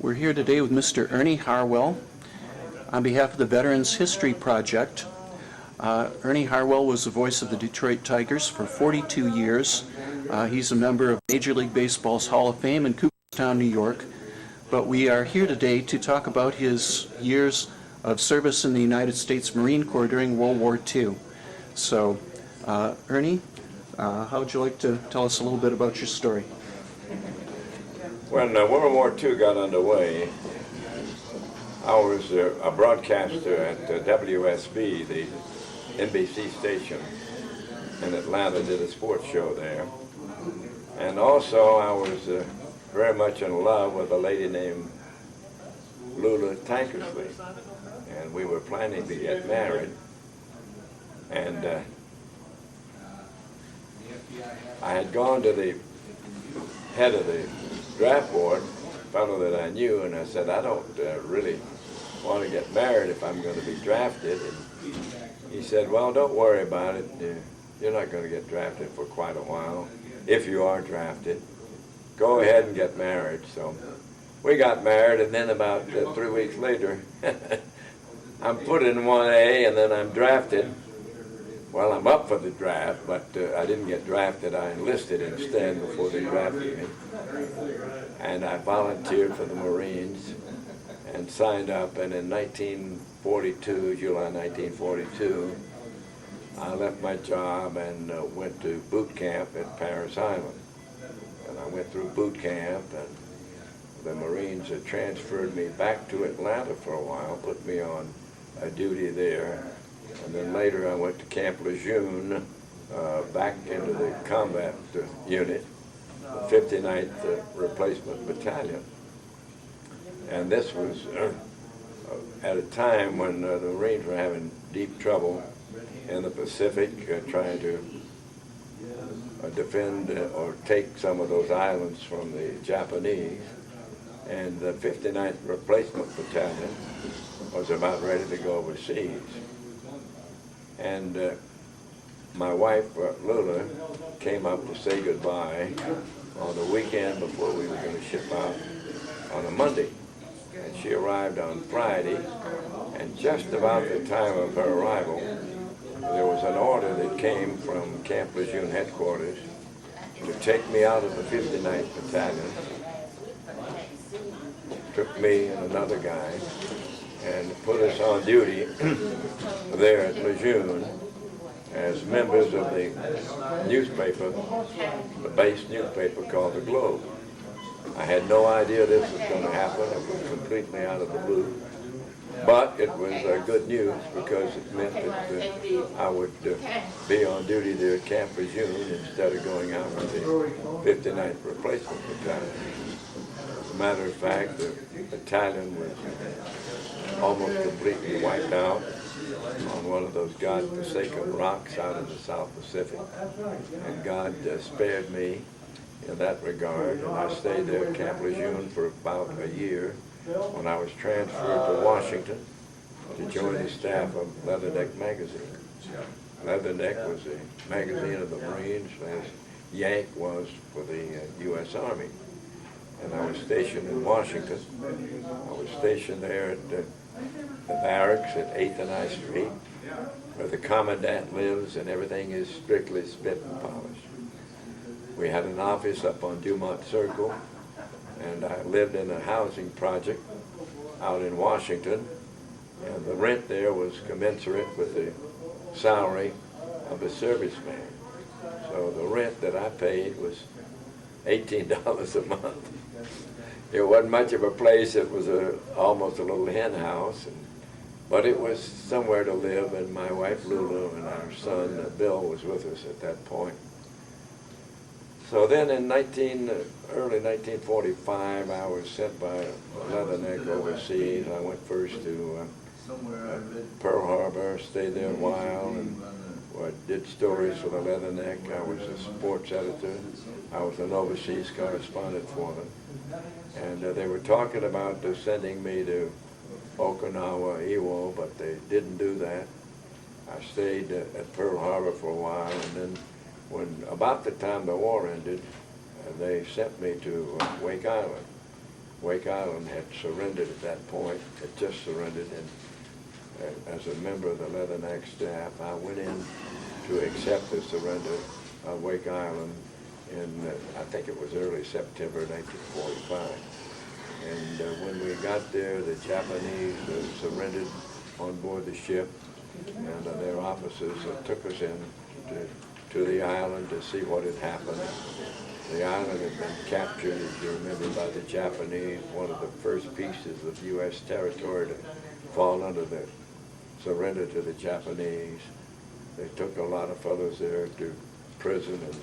We're here today with Mr. Ernie Harwell on behalf of the Veterans History Project. Ernie Harwell was the voice of the Detroit Tigers for 42 years. He's a member of Major League Baseball's Hall of Fame in Cooperstown, New York. But we are here today to talk about his years of service in the United States Marine Corps during World War II. So, Ernie, how would you like to tell us a little bit about your story? When World War II got underway, I was a broadcaster at WSB, the NBC station in Atlanta, did a sports show there. And also I was very much in love with a lady named Lula Tankersley. And we were planning to get married. And I had gone to the head of the draft board, a fellow that I knew, and I said, I don't really want to get married if I'm going to be drafted. And he said, well, don't worry about it. You're not going to get drafted for quite a while. If you are drafted, go ahead and get married. So we got married, and then about 3 weeks later, I'm put in 1A, and then I'm drafted. Well, I'm up for the draft, but I didn't get drafted. I enlisted instead before they drafted me. And I volunteered for the Marines and signed up. And in 1942, July 1942, I left my job and went to boot camp at Parris Island. And I went through boot camp, and the Marines had transferred me back to Atlanta for a while, put me on a duty there. And then later I went to Camp Lejeune, back into the combat unit, the 59th Replacement Battalion. And this was at a time when the Marines were having deep trouble in the Pacific, trying to defend or take some of those islands from the Japanese. And the 59th Replacement Battalion was about ready to go overseas. And my wife, Lula, came up to say goodbye on the weekend before we were going to ship out on a Monday. And she arrived on Friday, and just about the time of her arrival, there was an order that came from Camp Lejeune headquarters to take me out of the 59th Battalion. Took me and another guy and put us on duty there at Lejeune as members of the newspaper, the base newspaper called the Globe. I had no idea this was going to happen. It was completely out of the blue. But it was good news because it meant that I would be on duty there at Camp Lejeune instead of going out with the 59th Replacement Battalion. As a matter of fact, the battalion was almost completely wiped out on one of those God-forsaken rocks out in the South Pacific. And God spared me in that regard. And I stayed there at Camp Lejeune for about a year when I was transferred to Washington to join the staff of Leatherneck magazine. Leatherneck was a magazine of the Marines, as Yank was for the U.S. Army. And I was stationed in Washington. I was stationed there at the barracks at 8th and I Street, where the commandant lives and everything is strictly spit and polished. We had an office up on Dumont Circle, and I lived in a housing project out in Washington, and the rent there was commensurate with the salary of a serviceman. So the rent that I paid was $18 a month. It wasn't much of a place. It was almost a little hen house, but it was somewhere to live, and my wife Lula and our son Bill was with us at that point. So then in early 1945, I was sent by Leatherneck overseas. I went first to Pearl Harbor, stayed there a while, and did stories for the Leatherneck. I was a sports editor. I was an overseas correspondent for them. And they were talking about sending me to Okinawa, Iwo, but they didn't do that. I stayed at Pearl Harbor for a while, and then about the time the war ended, they sent me to Wake Island. Wake Island had surrendered at that point, had just surrendered, and as a member of the Leatherneck staff, I went in to accept the surrender of Wake Island in, I think it was early September 1945. And when we got there, the Japanese surrendered on board the ship, and their officers took us in to the island to see what had happened. The island had been captured, as you remember, by the Japanese, one of the first pieces of U.S. territory to fall under the surrender to the Japanese. They took a lot of fellows there to prison and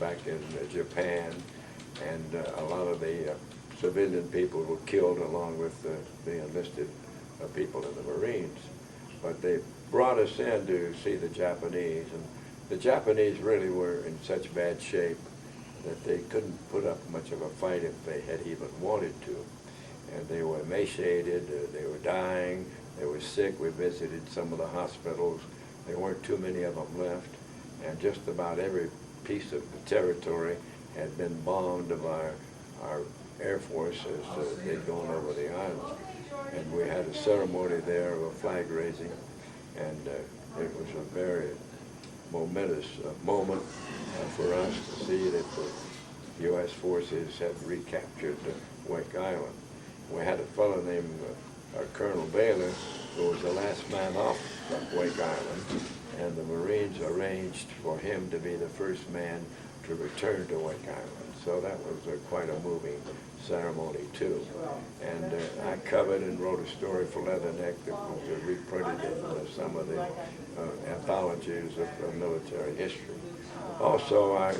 back in Japan, and a lot of the civilian people were killed along with the enlisted people in the Marines. But they brought us in to see the Japanese, and the Japanese really were in such bad shape that they couldn't put up much of a fight if they had even wanted to. And they were emaciated, they were dying, they were sick. We visited some of the hospitals. There weren't too many of them left, and just about every piece of the territory had been bombed by our Air Force as they'd gone over the island. And we had a ceremony there of a flag raising, and it was a very momentous moment for us to see that the U.S. forces had recaptured Wake Island. We had a fellow named Colonel Baylor, who was the last man off Wake Island, and the Marines arranged for him to be the first man to return to Wake Island. So that was quite a moving ceremony too. And I covered and wrote a story for Leatherneck that was reprinted in some of the anthologies of military history. Also, I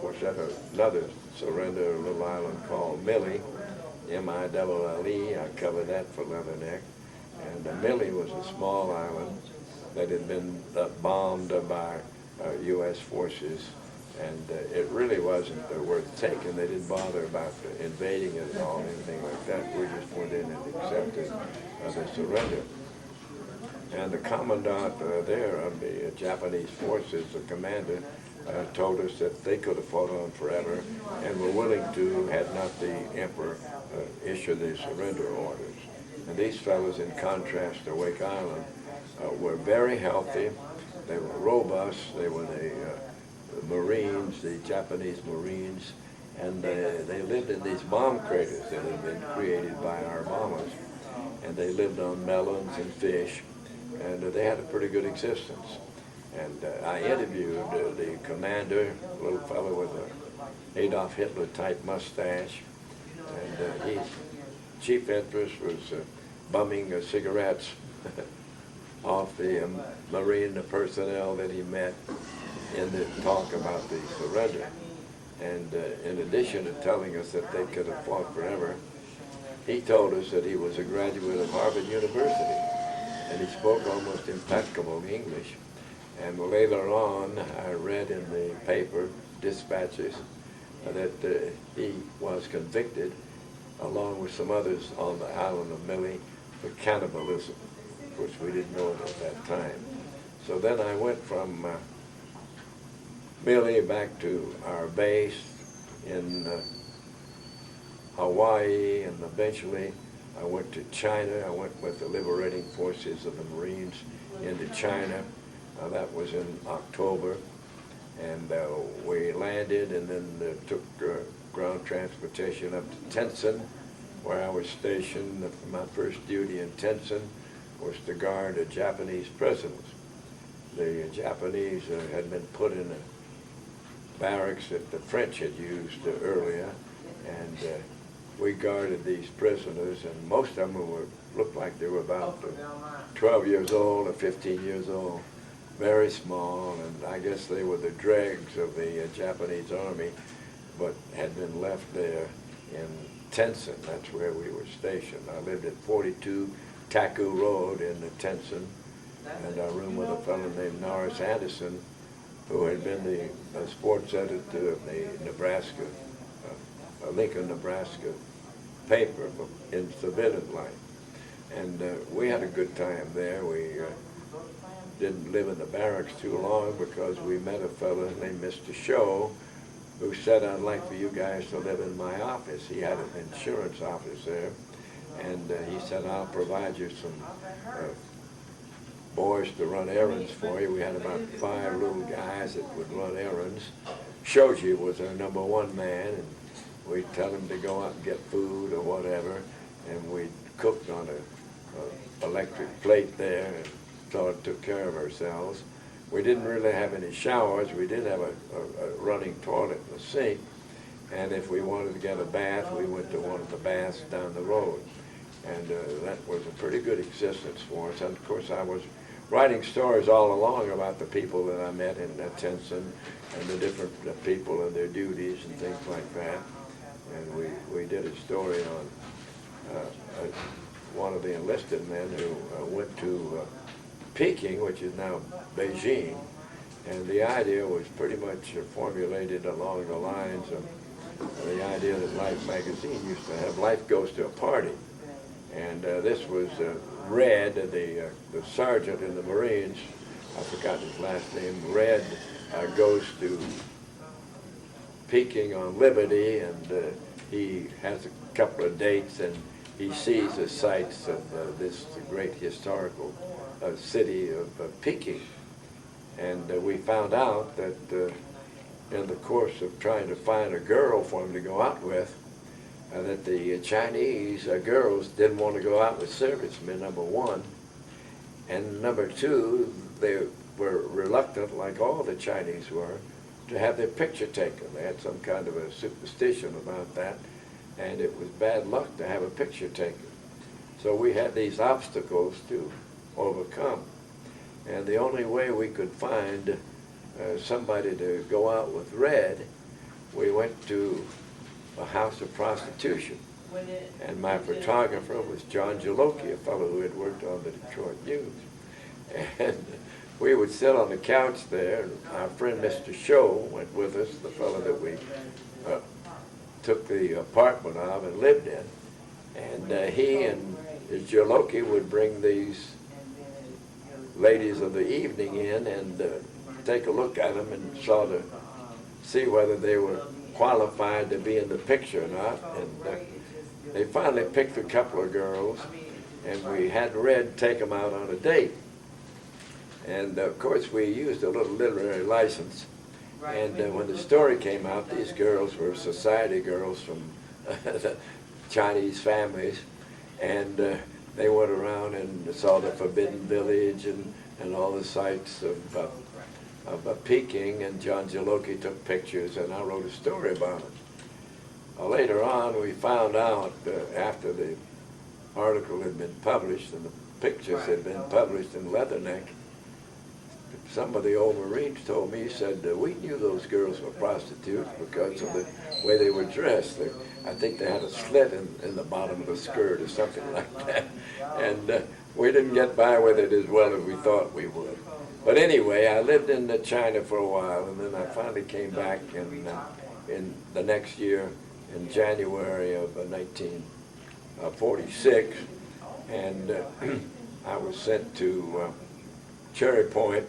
was at another surrender, a little island called Millie, M-I-L-L-E. I covered that for Leatherneck. And Millie was a small island that had been bombed by U.S. forces, and it really wasn't worth taking. They didn't bother about invading it at all, anything like that. We just went in and accepted the surrender. And the commandant there of the Japanese forces, the commander, told us that they could have fought on forever and were willing to had not the emperor issued the surrender orders. And these fellows, in contrast to Wake Island, were very healthy. They were robust. They were the Marines, the Japanese Marines, and they lived in these bomb craters that had been created by our bombers. And they lived on melons and fish, and they had a pretty good existence. And I interviewed the commander, a little fellow with a Adolf Hitler type mustache, and his chief interest was bumming cigarettes off the Marine personnel that he met in the talk about the surrender. And in addition to telling us that they could have fought forever, he told us that he was a graduate of Harvard University, and he spoke almost impeccable English. And later on, I read in the paper, dispatches, that he was convicted, along with some others on the island of Millie, for cannibalism, which we didn't know at that time. So then I went from Millie back to our base in Hawaii, and eventually I went to China. I went with the liberating forces of the Marines into China. That was in October, and we landed and then took ground transportation up to Tenson, where I was stationed. My first duty in Tenson was to guard Japanese prisoners. The Japanese had been put in a barracks that the French had used earlier, and we guarded these prisoners, and most of them looked like they were about 12 years old or 15 years old. Very small, and I guess they were the dregs of the Japanese army, but had been left there in Tenson. That's where we were stationed. I lived at 42 Taku Road in the Tenson, and I roomed with a fellow named Norris Anderson, who had been the sports editor of the Nebraska, Lincoln, Nebraska paper in civilian life. And we had a good time there. We didn't live in the barracks too long because we met a fellow named Mr. Shaw, who said, I'd like for you guys to live in my office. He had an insurance office there. And he said, I'll provide you some boys to run errands for you. We had about 5 little guys that would run errands. Shoji was our #1 man, and we'd tell him to go out and get food or whatever, and we cooked on a electric plate there and sort of took care of ourselves. We didn't really have any showers. We did have a running toilet and a sink, and if we wanted to get a bath, we went to one of the baths down the road. And that was a pretty good existence for us. And of course, I was writing stories all along about the people that I met in Tientsin and the different people and their duties and things like that. And we did a story on one of the enlisted men who went to Peking, which is now Beijing. And the idea was pretty much formulated along the lines of the idea that Life magazine used to have. Life goes to a party. And this was Red, the sergeant in the Marines, I forgot his last name. Red goes to Peking on Liberty, and he has a couple of dates, and he sees the sights of this great historical city of Peking. And we found out that in the course of trying to find a girl for him to go out with, that the Chinese girls didn't want to go out with servicemen, #1, and #2, they were reluctant, like all the Chinese were, to have their picture taken. They had some kind of a superstition about that, and it was bad luck to have a picture taken. So we had these obstacles to overcome, and the only way we could find somebody to go out with Red, we went to a house of prostitution. And my photographer was John Jalocki, a fellow who had worked on the Detroit News. And we would sit on the couch there, and our friend Mr. Show went with us, the fellow that we took the apartment of and lived in. And he and Jalocki would bring these ladies of the evening in and take a look at them and sort of see whether they were qualified to be in the picture or not. And they finally picked a couple of girls, and we had Red take them out on a date. And of course we used a little literary license, and when the story came out, these girls were society girls from Chinese families, and they went around and saw the Forbidden Village and all the sights of Peking, and John Jalocki took pictures, and I wrote a story about it. Later on, we found out, after the article had been published and the pictures had been published in Leatherneck, some of the old Marines told me, he said, we knew those girls were prostitutes because of the way they were dressed. I think they had a slit in the bottom of the skirt or something like that. And we didn't get by with it as well as we thought we would. But anyway, I lived in China for a while, and then I finally came back in the next year, in January of 1946, and I was sent to Cherry Point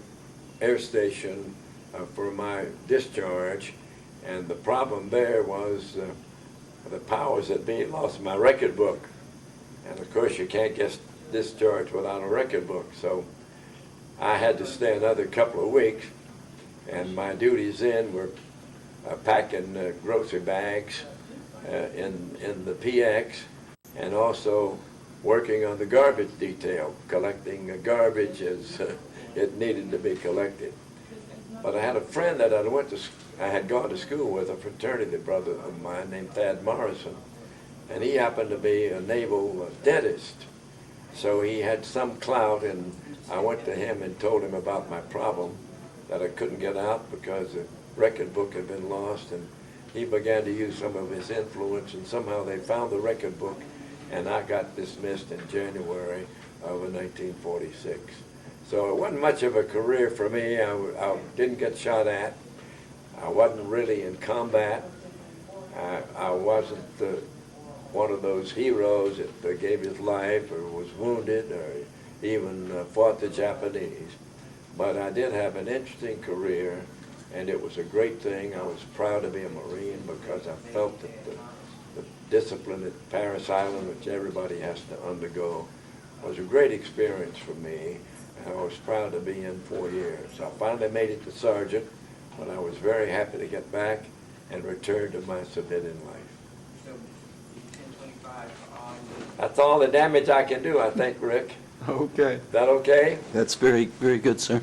Air Station for my discharge, and the problem there was the powers that be lost my record book, and of course you can't get discharged without a record book, so I had to stay another couple of weeks, and my duties then were packing grocery bags in the PX, and also working on the garbage detail, collecting garbage as it needed to be collected. But I had a friend that I had gone to school with, a fraternity brother of mine named Thad Morrison, and he happened to be a naval dentist. So he had some clout, and I went to him and told him about my problem, that I couldn't get out because the record book had been lost, and he began to use some of his influence, and somehow they found the record book, and I got dismissed in January of 1946. So it wasn't much of a career for me. I didn't get shot at. I wasn't really in combat. I wasn't one of those heroes that gave his life or was wounded or even fought the Japanese. But I did have an interesting career and it was a great thing. I was proud to be a Marine because I felt that the discipline at Parris Island, which everybody has to undergo, was a great experience for me, and I was proud to be in 4 years. I finally made it to sergeant, but I was very happy to get back and return to my civilian life. So 1025 on. That's all the damage I can do, I think, Rick. Okay. Is that okay? That's very, very good, sir.